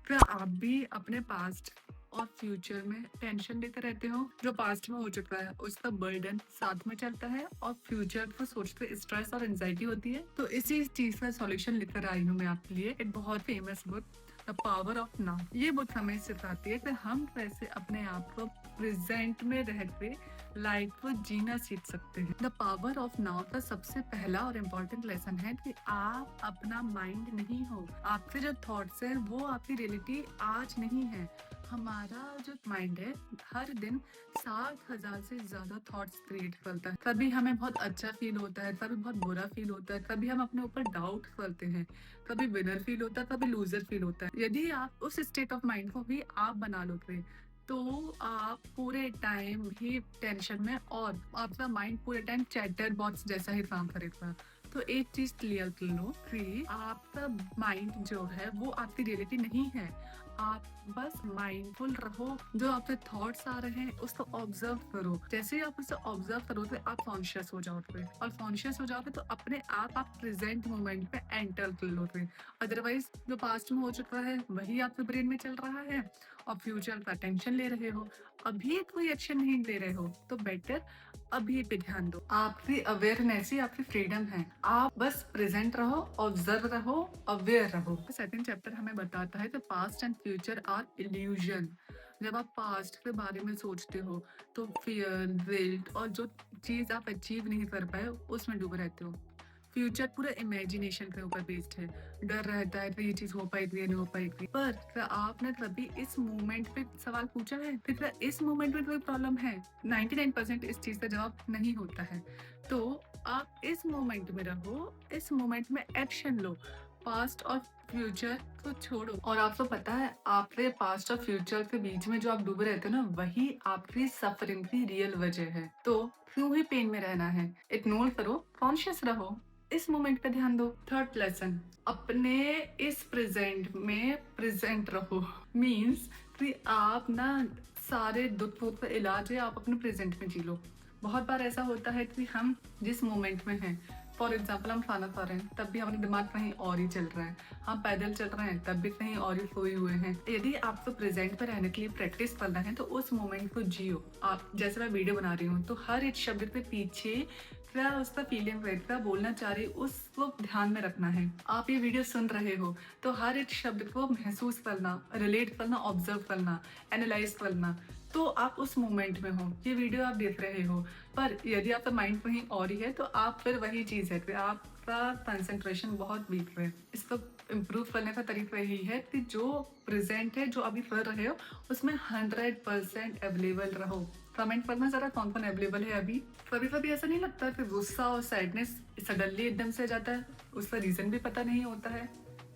क्या आप भी अपने पास्ट और फ्यूचर में टेंशन लेते रहते हो? जो पास्ट में हो चुका है उसका बर्डन साथ में चलता है और फ्यूचर को सोचते स्ट्रेस और एंजाइटी होती है। तो इसी चीज का सॉल्यूशन लेकर आई हूँ मैं आपके लिए एक बहुत famous book, the power of now. ये बुक हमें सिखाती है कि हम कैसे अपने आप को प्रेजेंट में रहते लाइफ को जीना सीख सकते हैं। द पावर ऑफ नाउ का सबसे पहला और इम्पोर्टेंट लेसन है कि आप अपना माइंड नहीं हो। आपके जो थॉट्स हैं वो आपकी रियलिटी आज नहीं है। हमारा जो माइंड है हर दिन 60,000 से ज्यादा थॉट्स क्रिएट करता है। कभी हमें बहुत अच्छा फील होता है, कभी बहुत बुरा फील होता है, कभी हम अपने ऊपर डाउट करते हैं, कभी विनर फील होता है, कभी लूजर फील होता है। यदि आप उस स्टेट ऑफ माइंड को भी आप बना लोगे तो आप पूरे टाइम ही टेंशन में और आपका माइंड पूरे टाइम चैटर बॉक्स जैसा ही काम करेगा। तो एक चीज क्लियर कर लो कि आपका माइंड जो है वो आपकी रियलिटी नहीं है। आप बस माइंडफुल रहो, जो आपके थॉट्स आ रहे हैं उसको ऑब्जर्व करो। जैसे ही आप उसे ऑब्जर्व करोगे आप कॉन्शियस हो जाओगे, और कॉन्शियस हो जाओगे तो अपने आप प्रेजेंट मोमेंट पे एंटर कर लोगे। अदरवाइज जो पास्ट में हो चुका है वही आपके ब्रेन में चल रहा है और फ्यूचर का टेंशन ले रहे हो, अभी कोई एक्शन नहीं ले रहे हो। तो बेटर अभी पे ध्यान दो। आपकी अवेयरनेस ही आपकी फ्रीडम है। आप बस प्रेजेंट रहो, ऑब्जर्व रहो, अवेयर रहो। सेकंड चैप्टर हमें बताता है कि past and future are illusion. जब आप पास्ट के बारे में सोचते हो तो फियर, गिल्ट और जो चीज आप अचीव नहीं कर पाए उसमें डूबे रहते हो। फ्यूचर पूरा इमेजिनेशन के ऊपर बेस्ड है। डर रहता है कि ये चीज हो पाएगी या नहीं हो पाएगी। पर क्या आपने कभी इस मोमेंट पे सवाल पूछा है कि क्या इस मोमेंट में कोई प्रॉब्लम है? 99% इस चीज का जवाब नहीं होता है। तो आप इस मोमेंट में रहो, इस मोमेंट में एक्शन लो, पास्ट और फ्यूचर को छोड़ो। और आपको पता है आपके पास्ट और फ्यूचर के बीच में जो आप डूबे रहते हो ना, वही आपकी सफरिंग की रियल वजह है। तो क्यों ही पेन में रहना है? इग्नोर करो, कॉन्शियस रहो, इस मोमेंट पे ध्यान दो। थर्ड लेसन, अपने इस प्रेजेंट में प्रेजेंट रहो। मीन्स कि आप ना सारे दुखों का इलाज है आप अपने प्रेजेंट में जी लो। बहुत बार ऐसा होता है कि हम जिस मोमेंट में हैं, फॉर एग्जाम्पल हम खाना खा रहे हैं तब भी हमारा दिमाग कहीं और ही चल रहा है, हम पैदल चल रहे हैं तब भी कहीं और ही सोए हुए हैं। यदि आपको प्रेजेंट पर रहने के लिए प्रैक्टिस करना है तो उस मोमेंट को जियो। आप जैसे मैं वीडियो बना रही हूँ तो हर एक शब्द के पीछे क्या उसका फीलिंग है, क्या बोलना चाह रही उसको ध्यान में रखना है। आप ये वीडियो सुन रहे हो तो हर एक शब्द को महसूस करना, रिलेट करना, ऑब्जर्व करना, एनालाइज करना, तो आप उस मोमेंट में हो। ये वीडियो आप देख रहे हो, पर यदि आपका माइंड कहीं और ही है तो आप फिर वही चीज है कि आपका कंसंट्रेशन बहुत वीक है। इसको इम्प्रूव करने का तरीका यही है कि जो प्रेजेंट है, जो अभी कर रहे हो, उसमें 100% अवेलेबल रहो। कमेंट करना जरा कौन कौन अवेलेबल है अभी। कभी कभी ऐसा नहीं लगता कि गुस्सा और सैडनेस सडनली एकदम से आ जाता है, उसका रीजन भी पता नहीं होता है?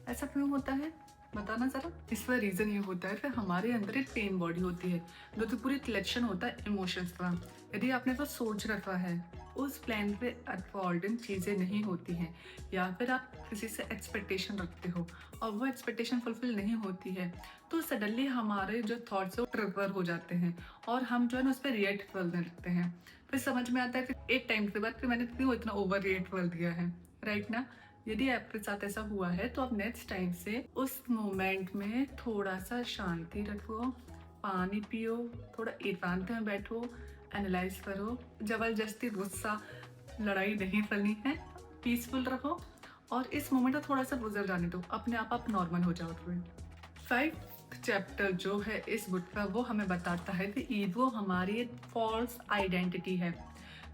ऐसा क्यों होता है बताना जरा। इसका रीजन ये होता है कि हमारे अंदर एक पेन बॉडी होती है जो कि पूरी कलेक्शन होता है इमोशंस का। यदि आपने तो सोच रखा है उस प्लान पे अकॉर्डिंग चीजें नहीं होती हैं, या फिर आप किसी से एक्सपेक्टेशन रखते हो और वो एक्सपेक्टेशन फुलफिल नहीं होती है, तो सडनली हमारे जो थॉट्स है वो ट्रिगर हो जाते हैं और हम जो है ना उस पर रिएक्ट करने लगते हैं। फिर समझ में आता है कि एक टाइम के बाद कि मैंने क्यों इतना ओवर रिएक्ट कर दिया है। राइट ना? यदि आपके साथ ऐसा हुआ है तो आप नेक्स्ट टाइम से उस मोमेंट में थोड़ा सा शांति रखो, पानी पियो, थोड़ा एकांत में बैठो, एनालाइज करो। जबरदस्ती गुस्सा, लड़ाई नहीं करनी है, पीसफुल रहो और इस मोमेंट को थोड़ा सा गुजर जाने दो, अपने आप नॉर्मल हो जाओगे। 5th चैप्टर जो है इस बुक का वो हमें बताता है कि ईगो हमारी एक फॉल्स आइडेंटिटी है।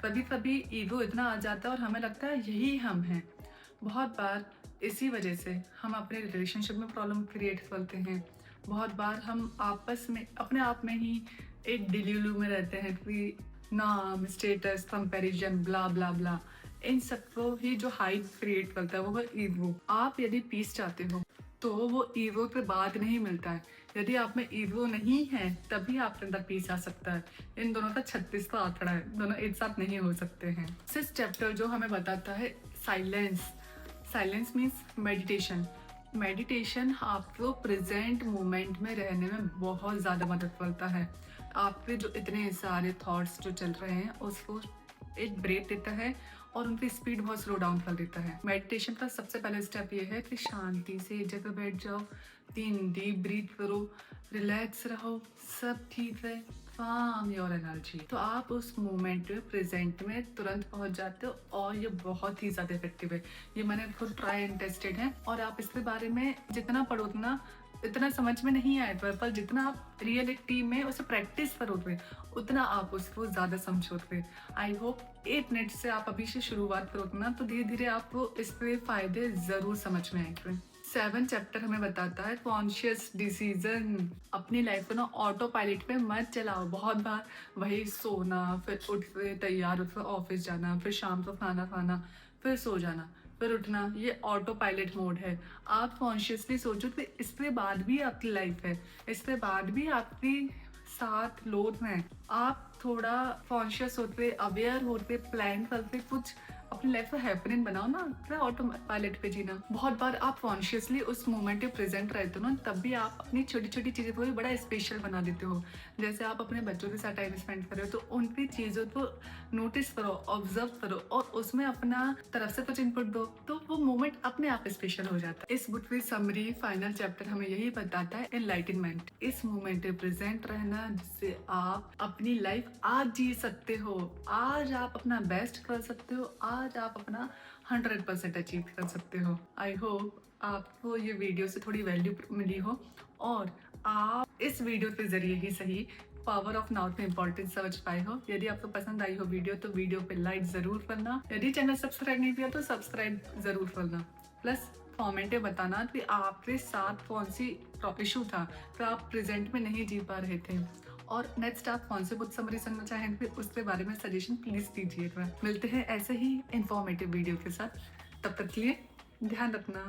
कभी कभी ईगो इतना आ जाता है और हमें लगता है यही हम हैं। बहुत बार इसी वजह से हम अपने रिलेशनशिप में प्रॉब्लम क्रिएट करते हैं। बहुत बार हम आपस में अपने आप में ही एक डिल्यूलू में रहते हैं कि नाम, स्टेटस, कंपैरिजन, ब्ला ब्ला ब्ला। इन सबको ही जो हाइप क्रिएट करता है वो है ईगो। आप यदि पीस चाहते हो तो वो ईगो के बाद नहीं मिलता है। यदि आप में ईगो नहीं है तभी आपके अंदर पीस आ सकता है। इन दोनों का 36 का आंकड़ा है, दोनों एक साथ नहीं हो सकते हैं। 6th चैप्टर जो हमें बताता है silence. Silence means meditation. Meditation आपको प्रेजेंट मोमेंट में रहने में बहुत ज़्यादा मदद करता है। आपके जो इतने सारे थॉट्स जो चल रहे हैं उसको एक ब्रेक देता है और उनकी स्पीड बहुत स्लो डाउन कर देता है। मेडिटेशन का सबसे पहला स्टेप ये है कि शांति से एक जगह बैठ जाओ, 3 डीप ब्रीथ करो, रिलैक्स रहो, सब ठीक है, काम योर एनर्जी। तो आप उस मोमेंट में प्रेजेंट में तुरंत पहुंच जाते हो और ये बहुत ही ज्यादा इफेक्टिव है। ये मैंने खुद ट्राई एंड टेस्टेड है और आप इसके बारे में जितना पढ़ो उतना इतना समझ में नहीं आएगा, पर जितना आप रियलिटी में उसे प्रैक्टिस करोगे उतना आप उसको ज्यादा समझोगे। आई होप 8 मिनट से आप अभी से शुरुआत करोगे ना तो धीरे धीरे आपको इसके फायदे जरूर समझ में आएंगे। 7 चैप्टर हमें बताता है कॉन्शियस डिसीजन। अपनी लाइफ को ना ऑटो पायलट पे मत चलाओ। बहुत बार वही सोना, फिर उठ के तैयार होकर ऑफिस जाना, फिर शाम को खाना खाना, फिर सो जाना, फिर उठना, ये ऑटो पायलट मोड है। आप कॉन्शियसली सोचो कि इसके बाद भी आपकी लाइफ है, इसके बाद भी आपकी साथ लोग हैं। आप थोड़ा कॉन्शियस होते, अवेयर होते, प्लान करते, कुछ अपनी लाइफ को हैपनिंग बनाओ ना, क्या ऑटो पायलट पे जीना। बहुत बार आप कॉन्शियसली उस मोमेंट पे प्रेजेंट रहते हो ना, तब भी आप अपनी छोटी छोटी चीज़ों को भी बड़ा स्पेशल बना देते हो। जैसे आप अपने बच्चों के साथ टाइम स्पेंड कर रहे हो तो उनकी चीज़ों को नोटिस करो, ऑब्जर्व करो और उसमें अपना तरफ से कुछ इनपुट दो, तो वो मोमेंट अपने आप स्पेशल हो जाता है। इस बुक की समरी फाइनल चैप्टर हमें यही बताता है, एनलाइटनमेंट, इस मोमेंट में प्रेजेंट रहना जिससे आप अपनी लाइफ आज जी सकते हो। आज आप अपना बेस्ट कर सकते हो, आज आप अपना 100% अचीव कर सकते हो। आई होप आपको ये वीडियो से थोड़ी वैल्यू मिली हो और आप इस वीडियो के जरिए ही सही पावर ऑफ नाउ की इंपॉर्टेंस समझ पाए हो। यदि आपको पसंद आई हो वीडियो तो वीडियो पे लाइक जरूर करना। यदि चैनल सब्सक्राइब नहीं किया तो सब्सक्राइब जरूर करना। प्लस कमेंट में बताना कि आपके साथ कौन सी इशू था तो आप प्रेजेंट में नहीं जी पा रहे थे और नेक्स्ट आप कौन से बुक समरी सुनना चाहेंगे उसके बारे में सजेशन प्लीज दीजिएगा। मिलते हैं ऐसे ही इंफॉर्मेटिव वीडियो के साथ, तब तक के लिए ध्यान रखना।